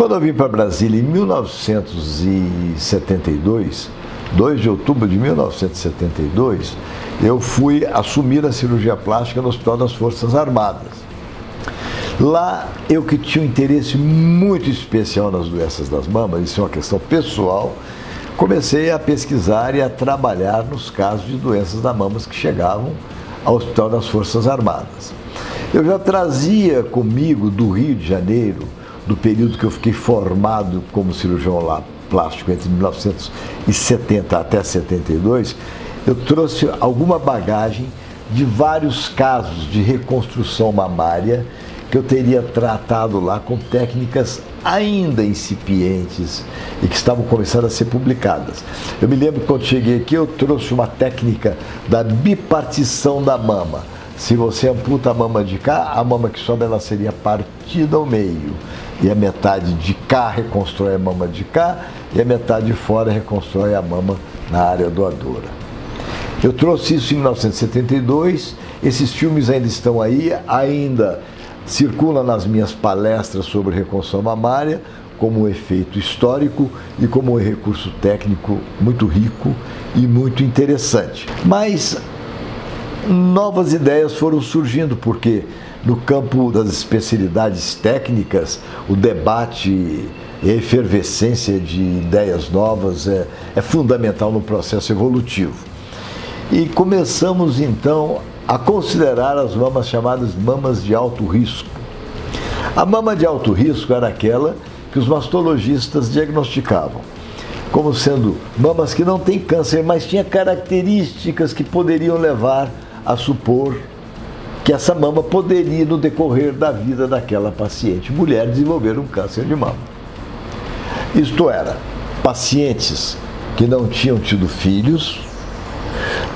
Quando eu vim para Brasília em 1972, 2 de outubro de 1972, eu fui assumir a cirurgia plástica no Hospital das Forças Armadas. Lá, eu que tinha um interesse muito especial nas doenças das mamas, isso é uma questão pessoal, comecei a pesquisar e a trabalhar nos casos de doenças das mamas que chegavam ao Hospital das Forças Armadas. Eu já trazia comigo do Rio de Janeiro, do período que eu fiquei formado como cirurgião lá plástico entre 1970 até 72, eu trouxe alguma bagagem de vários casos de reconstrução mamária que eu teria tratado lá com técnicas ainda incipientes e que estavam começando a ser publicadas. Eu me lembro que quando cheguei aqui eu trouxe uma técnica da bipartição da mama. Se você amputa a mama de cá, a mama que sobe ela seria partida ao meio. E a metade de cá reconstrói a mama de cá e a metade de fora reconstrói a mama na área doadora. Eu trouxe isso em 1972, esses filmes ainda estão aí, ainda circulam nas minhas palestras sobre reconstrução mamária, como um efeito histórico e como um recurso técnico muito rico e muito interessante. Mas novas ideias foram surgindo, porque no campo das especialidades técnicas, o debate e a efervescência de ideias novas é fundamental no processo evolutivo. E começamos então a considerar as mamas chamadas mamas de alto risco. A mama de alto risco era aquela que os mastologistas diagnosticavam como sendo mamas que não têm câncer, mas tinha características que poderiam levar a supor que essa mama poderia, no decorrer da vida daquela paciente mulher, desenvolver um câncer de mama. Isto era, pacientes que não tinham tido filhos,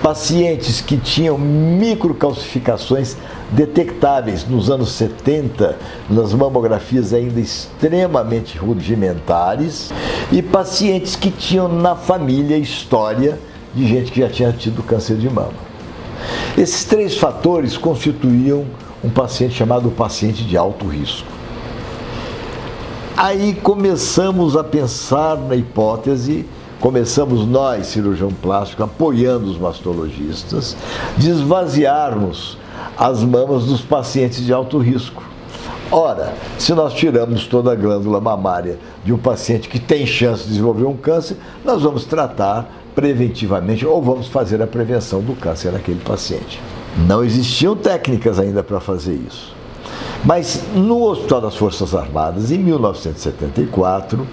pacientes que tinham microcalcificações detectáveis nos anos 70, nas mamografias ainda extremamente rudimentares, e pacientes que tinham na família história de gente que já tinha tido câncer de mama. Esses 3 fatores constituíam um paciente chamado paciente de alto risco. Aí começamos a pensar na hipótese, começamos nós, cirurgião plástico, apoiando os mastologistas, de esvaziarmos as mamas dos pacientes de alto risco. Ora, se nós tiramos toda a glândula mamária de um paciente que tem chance de desenvolver um câncer, nós vamos tratar preventivamente ou vamos fazer a prevenção do câncer naquele paciente. Não existiam técnicas ainda para fazer isso. Mas no Hospital das Forças Armadas, em 1974,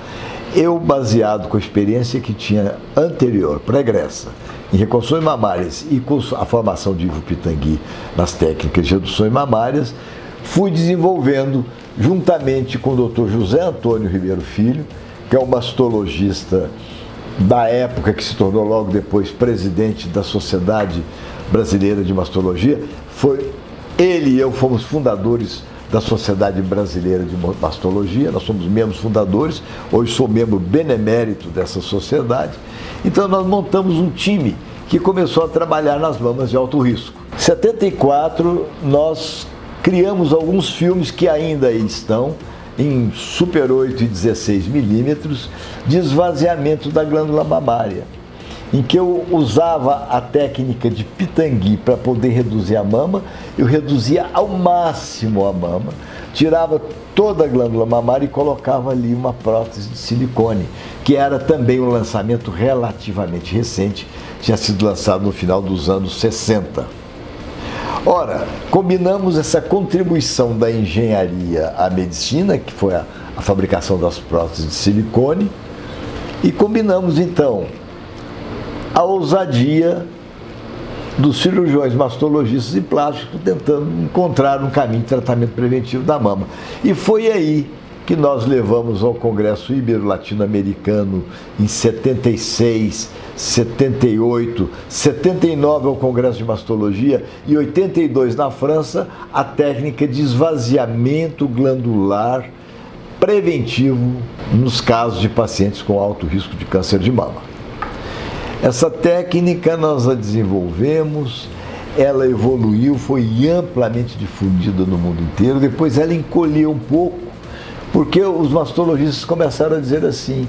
eu, baseado com a experiência que tinha anterior, pregressa, em reconstruções mamárias e com a formação de Ivo Pitangui nas técnicas de reduções mamárias, fui desenvolvendo, juntamente com o Dr. José Antônio Ribeiro Filho, que é um mastologista da época, que se tornou logo depois presidente da Sociedade Brasileira de Mastologia. Ele e eu fomos fundadores da Sociedade Brasileira de Mastologia, nós somos membros fundadores, hoje sou membro benemérito dessa sociedade. Então nós montamos um time que começou a trabalhar nas mamas de alto risco. Em 74 nós criamos alguns filmes que ainda estão em Super 8 e 16 milímetros de esvaziamento da glândula mamária, em que eu usava a técnica de Pitangui para poder reduzir a mama. Eu reduzia ao máximo a mama, tirava toda a glândula mamária e colocava ali uma prótese de silicone, que era também um lançamento relativamente recente, tinha sido lançado no final dos anos 60. Ora, combinamos essa contribuição da engenharia à medicina, que foi a fabricação das próteses de silicone, e combinamos então a ousadia dos cirurgiões mastologistas e plásticos tentando encontrar um caminho de tratamento preventivo da mama. E foi aí que nós levamos ao Congresso Ibero-Latino-Americano em 76, 78, 79 ao Congresso de Mastologia e 82 na França, a técnica de esvaziamento glandular preventivo nos casos de pacientes com alto risco de câncer de mama. Essa técnica nós a desenvolvemos, ela evoluiu, foi amplamente difundida no mundo inteiro, depois ela encolheu um pouco Porque os mastologistas começaram a dizer assim,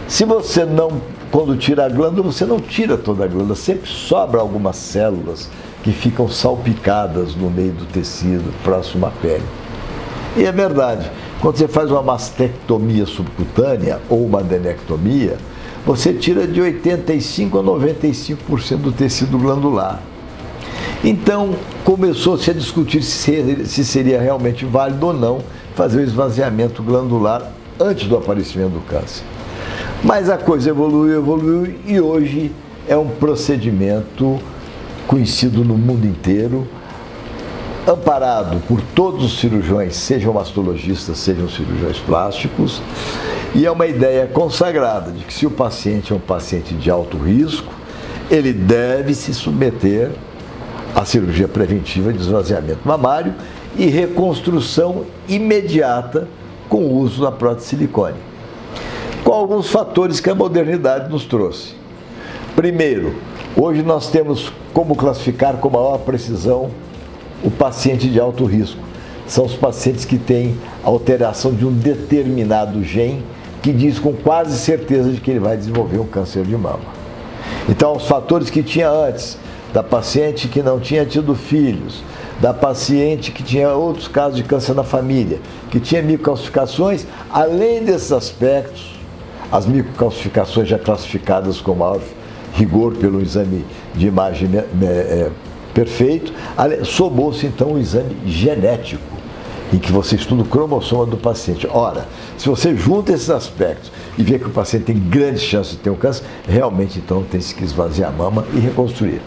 se você não, quando tira a glândula, você não tira toda a glândula, sempre sobra algumas células que ficam salpicadas no meio do tecido, próximo à pele. E é verdade, quando você faz uma mastectomia subcutânea ou uma adenectomia, você tira de 85% a 95% do tecido glandular. Então, começou-se a discutir se seria realmente válido ou não fazer o esvaziamento glandular antes do aparecimento do câncer. Mas a coisa evoluiu e hoje é um procedimento conhecido no mundo inteiro, amparado por todos os cirurgiões, sejam mastologistas, sejam cirurgiões plásticos, e é uma ideia consagrada de que se o paciente é um paciente de alto risco, ele deve se submeter à cirurgia preventiva de esvaziamento mamário e reconstrução imediata com o uso da prótese de silicone. Com alguns fatores que a modernidade nos trouxe. Primeiro, hoje nós temos como classificar com maior precisão o paciente de alto risco. São os pacientes que têm alteração de um determinado gene que diz com quase certeza de que ele vai desenvolver um câncer de mama. Então, os fatores que tinha antes, da paciente que não tinha tido filhos, da paciente que tinha outros casos de câncer na família, que tinha microcalcificações, além desses aspectos, as microcalcificações já classificadas com maior rigor pelo exame de imagem perfeito, somou-se então o exame genético, em que você estuda o cromossoma do paciente. Ora, se você junta esses aspectos e vê que o paciente tem grandes chances de ter um câncer, realmente então tem-se que esvaziar a mama e reconstruir.